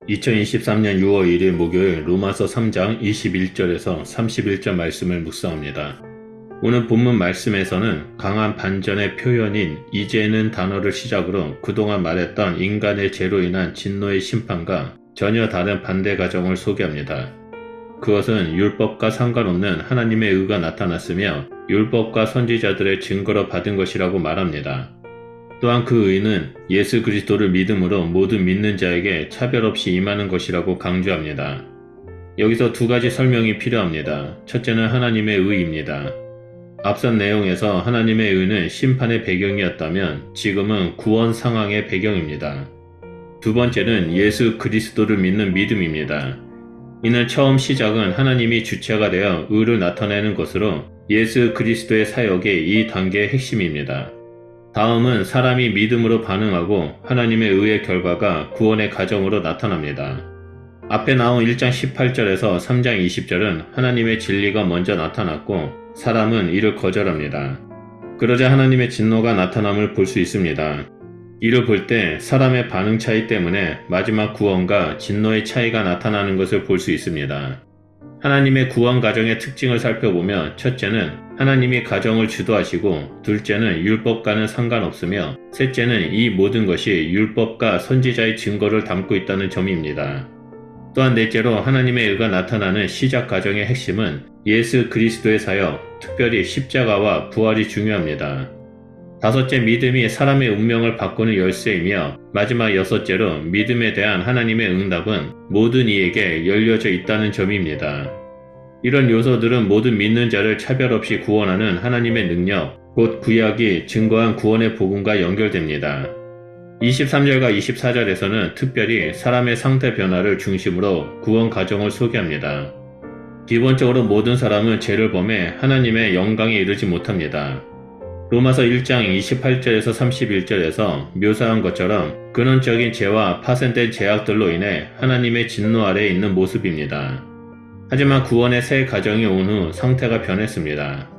2023년 6월 1일 목요일 로마서 3장 21절에서 31절 말씀을 묵상합니다. 오늘 본문 말씀에서는 강한 반전의 표현인 이제는 단어를 시작으로 그동안 말했던 인간의 죄로 인한 진노의 심판과 전혀 다른 반대 가정을 소개합니다. 그것은 율법과 상관없는 하나님의 의가 나타났으며 율법과 선지자들의 증거로 받은 것이라고 말합니다. 또한 그 의는 예수 그리스도를 믿음으로 모든 믿는 자에게 차별 없이 임하는 것이라고 강조합니다. 여기서 두 가지 설명이 필요합니다. 첫째는 하나님의 의입니다. 앞선 내용에서 하나님의 의는 심판의 배경이었다면 지금은 구원 상황의 배경입니다. 두 번째는 예수 그리스도를 믿는 믿음입니다. 이는 처음 시작은 하나님이 주체가 되어 의를 나타내는 것으로 예수 그리스도의 사역이 이 단계의 핵심입니다. 다음은 사람이 믿음으로 반응하고 하나님의 의의 결과가 구원의 과정으로 나타납니다. 앞에 나온 1장 18절에서 3장 20절은 하나님의 진리가 먼저 나타났고 사람은 이를 거절합니다. 그러자 하나님의 진노가 나타남을 볼 수 있습니다. 이를 볼 때 사람의 반응 차이 때문에 마지막 구원과 진노의 차이가 나타나는 것을 볼 수 있습니다. 하나님의 구원 과정의 특징을 살펴보면 첫째는 하나님이 가정을 주도하시고 둘째는 율법과는 상관없으며 셋째는 이 모든 것이 율법과 선지자의 증거를 담고 있다는 점입니다. 또한 넷째로 하나님의 의가 나타나는 시작 과정의 핵심은 예수 그리스도의 사역, 특별히 십자가와 부활이 중요합니다. 다섯째, 믿음이 사람의 운명을 바꾸는 열쇠이며 마지막 여섯째로 믿음에 대한 하나님의 응답은 모든 이에게 열려져 있다는 점입니다. 이런 요소들은 모든 믿는 자를 차별 없이 구원하는 하나님의 능력, 곧 구약이 증거한 구원의 복음과 연결됩니다. 23절과 24절에서는 특별히 사람의 상태 변화를 중심으로 구원 과정을 소개합니다. 기본적으로 모든 사람은 죄를 범해 하나님의 영광에 이르지 못합니다. 로마서 1장 28절에서 31절에서 묘사한 것처럼 근원적인 죄와 파생된 죄악들로 인해 하나님의 진노 아래에 있는 모습입니다. 하지만 구원의 새 과정이 온 후 상태가 변했습니다.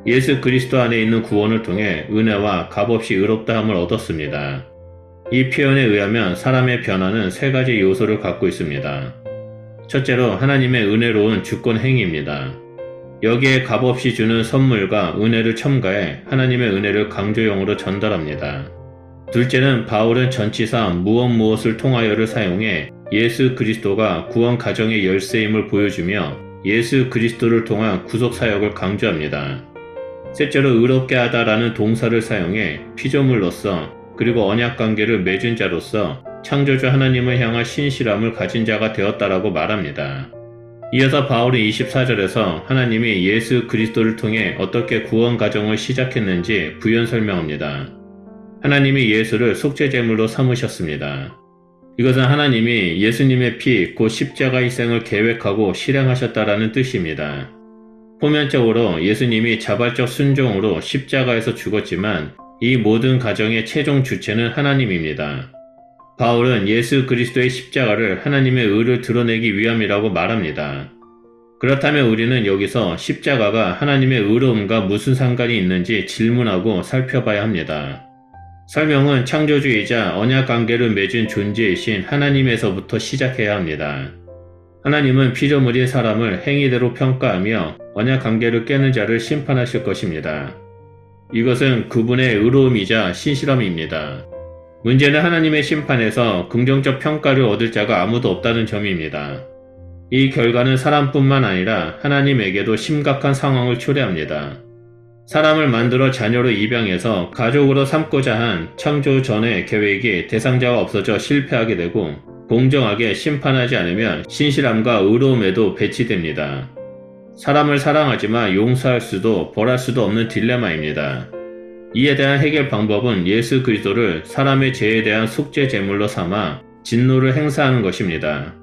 예수 그리스도 안에 있는 구원을 통해 은혜와 값없이 의롭다함을 얻었습니다. 이 표현에 의하면 사람의 변화는 세 가지 요소를 갖고 있습니다. 첫째로 하나님의 은혜로운 주권 행위입니다. 여기에 값없이 주는 선물과 은혜를 첨가해 하나님의 은혜를 강조용으로 전달합니다. 둘째는 바울은 전치사 무엇을 통하여를 사용해 예수 그리스도가 구원 과정의 열쇠임을 보여주며 예수 그리스도를 통한 구속 사역을 강조합니다. 셋째로 의롭게 하다라는 동사를 사용해 피조물로서 그리고 언약 관계를 맺은 자로서 창조주 하나님을 향한 신실함을 가진 자가 되었다라고 말합니다. 이어서 바울은 24절에서 하나님이 예수 그리스도를 통해 어떻게 구원 과정을 시작했는지 부연 설명합니다. 하나님이 예수를 속죄제물로 삼으셨습니다. 이것은 하나님이 예수님의 피, 곧 십자가 희생을 계획하고 실행하셨다라는 뜻입니다. 표면적으로 예수님이 자발적 순종으로 십자가에서 죽었지만 이 모든 과정의 최종 주체는 하나님입니다. 바울은 예수 그리스도의 십자가를 하나님의 의를 드러내기 위함이라고 말합니다. 그렇다면 우리는 여기서 십자가가 하나님의 의로움과 무슨 상관이 있는지 질문하고 살펴봐야 합니다. 설명은 창조주이자 언약관계를 맺은 존재이신 하나님에서부터 시작해야 합니다. 하나님은 피조물인 사람을 행위대로 평가하며 언약관계를 깨는 자를 심판하실 것입니다. 이것은 그분의 의로움이자 신실함입니다. 문제는 하나님의 심판에서 긍정적 평가를 얻을 자가 아무도 없다는 점입니다. 이 결과는 사람뿐만 아니라 하나님에게도 심각한 상황을 초래합니다. 사람을 만들어 자녀로 입양해서 가족으로 삼고자 한 창조 전의 계획이 대상자가 없어져 실패하게 되고 공정하게 심판하지 않으면 신실함과 의로움에도 배치됩니다. 사람을 사랑하지만 용서할 수도 벌할 수도 없는 딜레마입니다. 이에 대한 해결 방법은 예수 그리스도를 사람의 죄에 대한 속죄 제물로 삼아 진노를 행사하는 것입니다.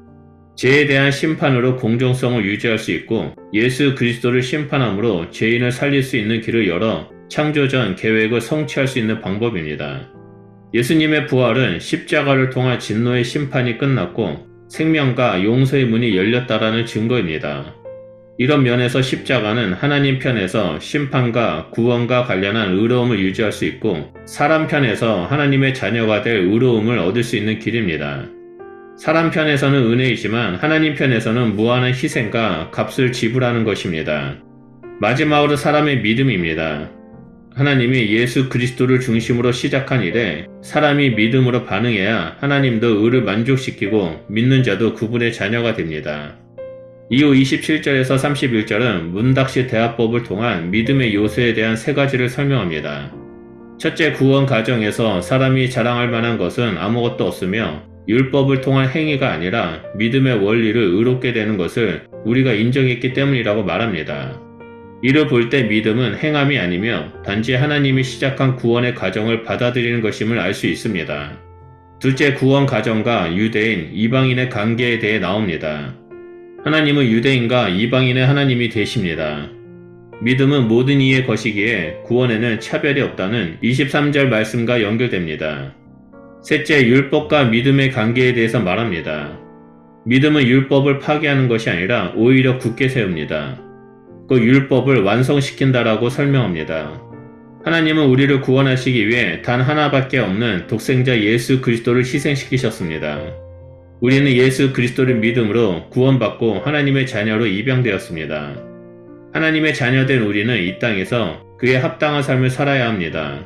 죄에 대한 심판으로 공정성을 유지할 수 있고 예수 그리스도를 심판함으로 죄인을 살릴 수 있는 길을 열어 창조전 계획을 성취할 수 있는 방법입니다. 예수님의 부활은 십자가를 통한 진노의 심판이 끝났고 생명과 용서의 문이 열렸다라는 증거입니다. 이런 면에서 십자가는 하나님 편에서 심판과 구원과 관련한 의로움을 유지할 수 있고 사람 편에서 하나님의 자녀가 될 의로움을 얻을 수 있는 길입니다. 사람 편에서는 은혜이지만 하나님 편에서는 무한한 희생과 값을 지불하는 것입니다. 마지막으로 사람의 믿음입니다. 하나님이 예수 그리스도를 중심으로 시작한 일에 사람이 믿음으로 반응해야 하나님도 의를 만족시키고 믿는 자도 그분의 자녀가 됩니다. 이후 27절에서 31절은 문답시 대화법을 통한 믿음의 요소에 대한 세 가지를 설명합니다. 첫째, 구원 과정에서 사람이 자랑할 만한 것은 아무것도 없으며 율법을 통한 행위가 아니라 믿음의 원리를 의롭게 되는 것을 우리가 인정했기 때문이라고 말합니다. 이를 볼 때 믿음은 행함이 아니며 단지 하나님이 시작한 구원의 과정을 받아들이는 것임을 알 수 있습니다. 둘째, 구원 과정과 유대인, 이방인의 관계에 대해 나옵니다. 하나님은 유대인과 이방인의 하나님이 되십니다. 믿음은 모든 이의 것이기에 구원에는 차별이 없다는 23절 말씀과 연결됩니다. 셋째, 율법과 믿음의 관계에 대해서 말합니다. 믿음은 율법을 파괴하는 것이 아니라 오히려 굳게 세웁니다. 그 율법을 완성시킨다라고 설명합니다. 하나님은 우리를 구원하시기 위해 단 하나밖에 없는 독생자 예수 그리스도를 희생시키셨습니다. 우리는 예수 그리스도를 믿음으로 구원받고 하나님의 자녀로 입양되었습니다. 하나님의 자녀된 우리는 이 땅에서 그에 합당한 삶을 살아야 합니다.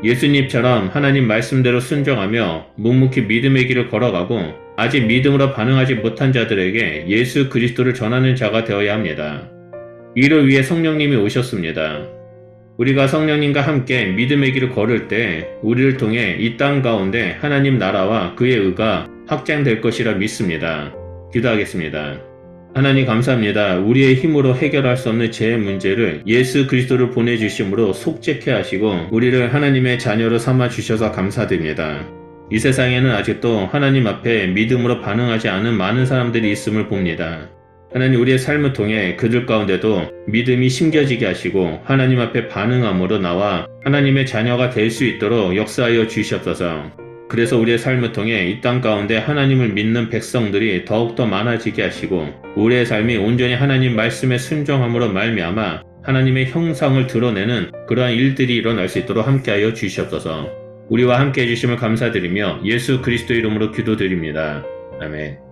예수님처럼 하나님 말씀대로 순종하며 묵묵히 믿음의 길을 걸어가고 아직 믿음으로 반응하지 못한 자들에게 예수 그리스도를 전하는 자가 되어야 합니다. 이를 위해 성령님이 오셨습니다. 우리가 성령님과 함께 믿음의 길을 걸을 때 우리를 통해 이 땅 가운데 하나님 나라와 그의 의가 확장될 것이라 믿습니다. 기도하겠습니다. 하나님 감사합니다. 우리의 힘으로 해결할 수 없는 제 문제를 예수 그리스도를 보내주심으로 속죄케 하시고 우리를 하나님의 자녀로 삼아 주셔서 감사드립니다. 이 세상에는 아직도 하나님 앞에 믿음으로 반응하지 않은 많은 사람들이 있음을 봅니다. 하나님, 우리의 삶을 통해 그들 가운데도 믿음이 심겨지게 하시고 하나님 앞에 반응함으로 나와 하나님의 자녀가 될 수 있도록 역사하여 주시옵소서. 그래서 우리의 삶을 통해 이 땅 가운데 하나님을 믿는 백성들이 더욱더 많아지게 하시고 우리의 삶이 온전히 하나님 말씀에 순종함으로 말미암아 하나님의 형상을 드러내는 그러한 일들이 일어날 수 있도록 함께하여 주시옵소서. 우리와 함께해 주심을 감사드리며 예수 그리스도 이름으로 기도드립니다. 아멘.